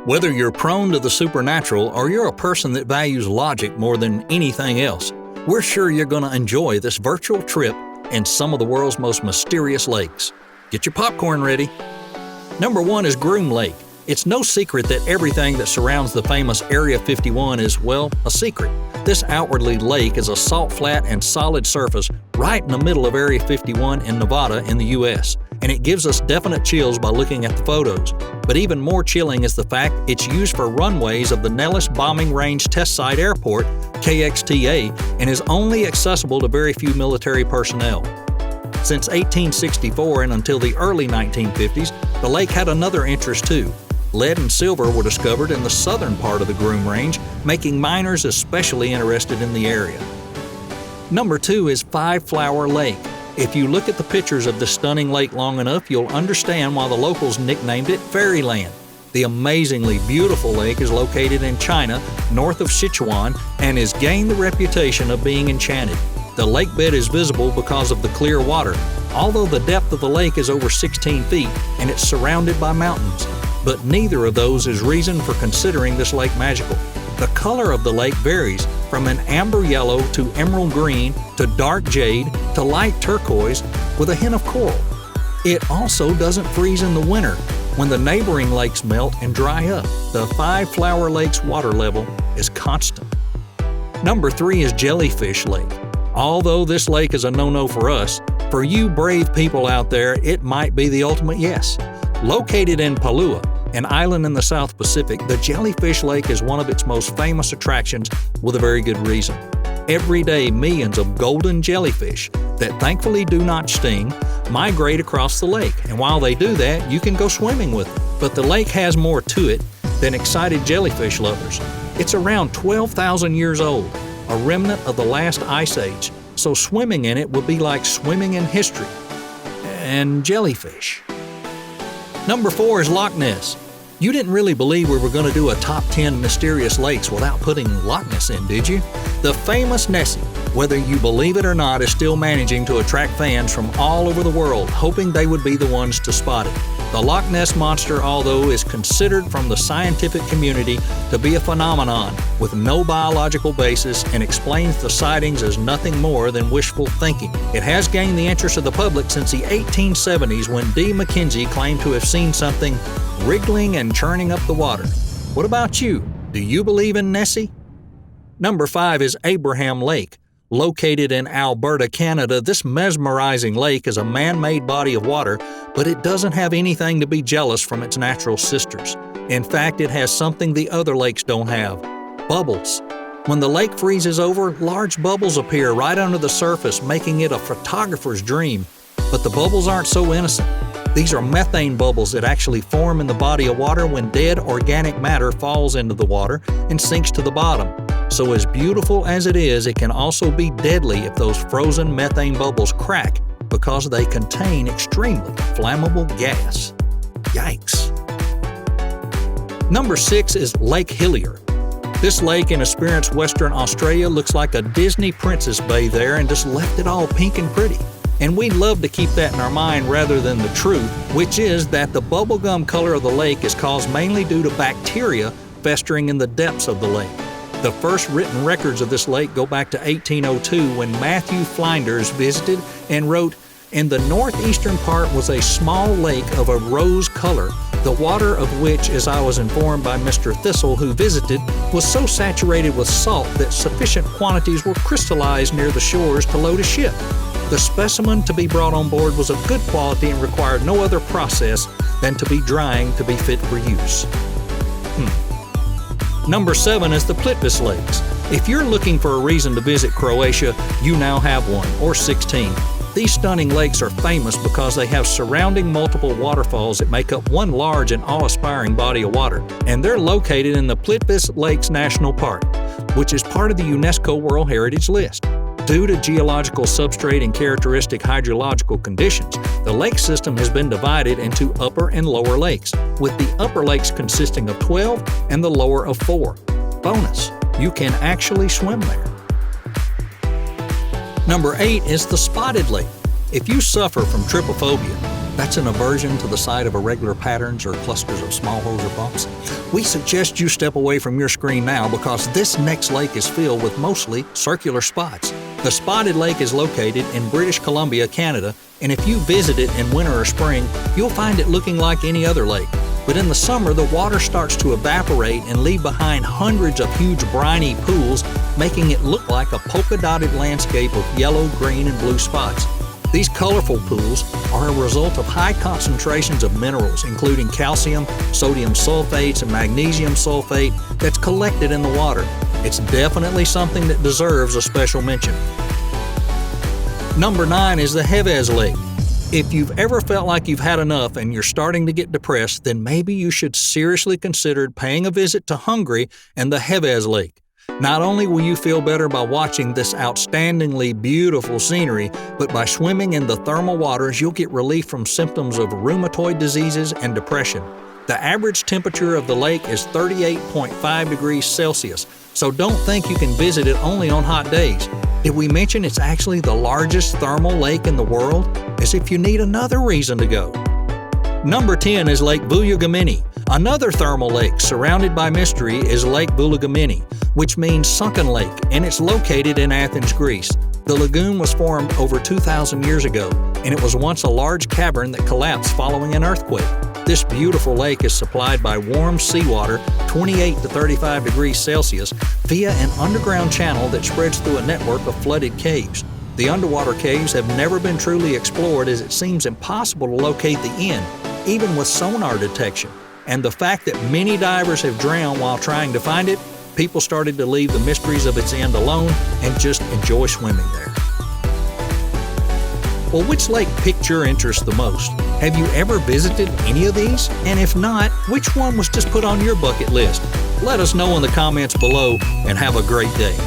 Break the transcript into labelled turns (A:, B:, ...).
A: Whether you're prone to the supernatural or you're a person that values logic more than anything else, we're sure you're going to enjoy this virtual trip in some of the world's most mysterious lakes. Get your popcorn ready. Number 1 is Groom Lake. It's no secret that everything that surrounds the famous Area 51 is, well, a secret. This outwardly lake is a salt flat and solid surface right in the middle of Area 51 in Nevada in the U.S., and it gives us definite chills by looking at the photos. But even more chilling is the fact it's used for runways of the Nellis Bombing Range Test Site Airport, KXTA, and is only accessible to very few military personnel. Since 1864 and until the early 1950s, the lake had another interest too. Lead and silver were discovered in the southern part of the Groom Range, making miners especially interested in the area. Number 2 is Five Flower Lake. If you look at the pictures of this stunning lake long enough, you'll understand why the locals nicknamed it Fairyland. The amazingly beautiful lake is located in China, north of Sichuan, and has gained the reputation of being enchanted. The lake bed is visible because of the clear water, although the depth of the lake is over 16 feet and it's surrounded by mountains. But neither of those is reason for considering this lake magical. The color of the lake varies from an amber yellow to emerald green to dark jade to light turquoise with a hint of coral. It also doesn't freeze in the winter when the neighboring lakes melt and dry up. The Five Flower Lake's water level is constant. Number 3 is Jellyfish Lake. Although this lake is a no-no for us, for you brave people out there, it might be the ultimate yes. Located in Palua, an island in the South Pacific, the Jellyfish Lake is one of its most famous attractions with a very good reason. Every day, millions of golden jellyfish that thankfully do not sting migrate across the lake, and while they do that, you can go swimming with them. But the lake has more to it than excited jellyfish lovers. It's around 12,000 years old, a remnant of the last ice age, so swimming in it would be like swimming in history. And jellyfish. Number 4 is Loch Ness. You didn't really believe we were going to do a top 10 mysterious lakes without putting Loch Ness in, did you? The famous Nessie, whether you believe it or not, is still managing to attract fans from all over the world, hoping they would be the ones to spot it. The Loch Ness Monster, although is considered from the scientific community to be a phenomenon with no biological basis and explains the sightings as nothing more than wishful thinking. It has gained the interest of the public since the 1870s when D. McKenzie claimed to have seen something wriggling and churning up the water. What about you? Do you believe in Nessie? Number 5 is Abraham Lake. Located in Alberta, Canada, this mesmerizing lake is a man-made body of water, but it doesn't have anything to be jealous from its natural sisters. In fact, it has something the other lakes don't have: bubbles. When the lake freezes over, large bubbles appear right under the surface, making it a photographer's dream. But the bubbles aren't so innocent. These are methane bubbles that actually form in the body of water when dead organic matter falls into the water and sinks to the bottom. So as beautiful as it is, it can also be deadly if those frozen methane bubbles crack because they contain extremely flammable gas. Yikes. Number 6 is Lake Hillier. This lake in Esperance, Western Australia looks like a Disney princess bay there and just left it all pink and pretty. And we'd love to keep that in our mind rather than the truth, which is that the bubblegum color of the lake is caused mainly due to bacteria festering in the depths of the lake. The first written records of this lake go back to 1802 when Matthew Flinders visited and wrote, "In the northeastern part was a small lake of a rose color, the water of which, as I was informed by Mr. Thistle who visited, was so saturated with salt that sufficient quantities were crystallized near the shores to load a ship. The specimen to be brought on board was of good quality and required no other process than to be drying to be fit for use." Number 7 is the Plitvice Lakes. If you're looking for a reason to visit Croatia, you now have one, or 16. These stunning lakes are famous because they have surrounding multiple waterfalls that make up one large and awe-inspiring body of water, and they're located in the Plitvice Lakes National Park, which is part of the UNESCO World Heritage List. Due to geological substrate and characteristic hydrological conditions, the lake system has been divided into upper and lower lakes, with the upper lakes consisting of 12 and the lower of 4. Bonus, you can actually swim there. Number 8 is the Spotted Lake. If you suffer from trypophobia, That's an aversion to the sight of irregular patterns or clusters of small holes or bumps. We suggest you step away from your screen now because this next lake is filled with mostly circular spots. The Spotted Lake is located in British Columbia, Canada, and if you visit it in winter or spring, you'll find it looking like any other lake. But in the summer, the water starts to evaporate and leave behind hundreds of huge briny pools, making it look like a polka-dotted landscape of yellow, green, and blue spots. These colorful pools are a result of high concentrations of minerals, including calcium, sodium sulfates, and magnesium sulfate that's collected in the water. It's definitely something that deserves a special mention. Number 9 is the Hevez Lake. If you've ever felt like you've had enough and you're starting to get depressed, then maybe you should seriously consider paying a visit to Hungary and the Hevez Lake. Not only will you feel better by watching this outstandingly beautiful scenery, but by swimming in the thermal waters, you'll get relief from symptoms of rheumatoid diseases and depression. The average temperature of the lake is 38.5 degrees Celsius, so don't think you can visit it only on hot days. Did we mention it's actually the largest thermal lake in the world? As if you need another reason to go. Number 10 is Lake Vouliagmeni. Another thermal lake surrounded by mystery is Lake Vouliagmeni, which means sunken lake, and it's located in Athens, Greece. The lagoon was formed over 2,000 years ago, and it was once a large cavern that collapsed following an earthquake. This beautiful lake is supplied by warm seawater, 28 to 35 degrees Celsius, via an underground channel that spreads through a network of flooded caves. The underwater caves have never been truly explored as it seems impossible to locate the end, even with sonar detection. And the fact that many divers have drowned while trying to find it, people started to leave the mysteries of its end alone and just enjoy swimming there. Well, which lake piqued your interest the most? Have you ever visited any of these? And if not, which one was just put on your bucket list? Let us know in the comments below and have a great day.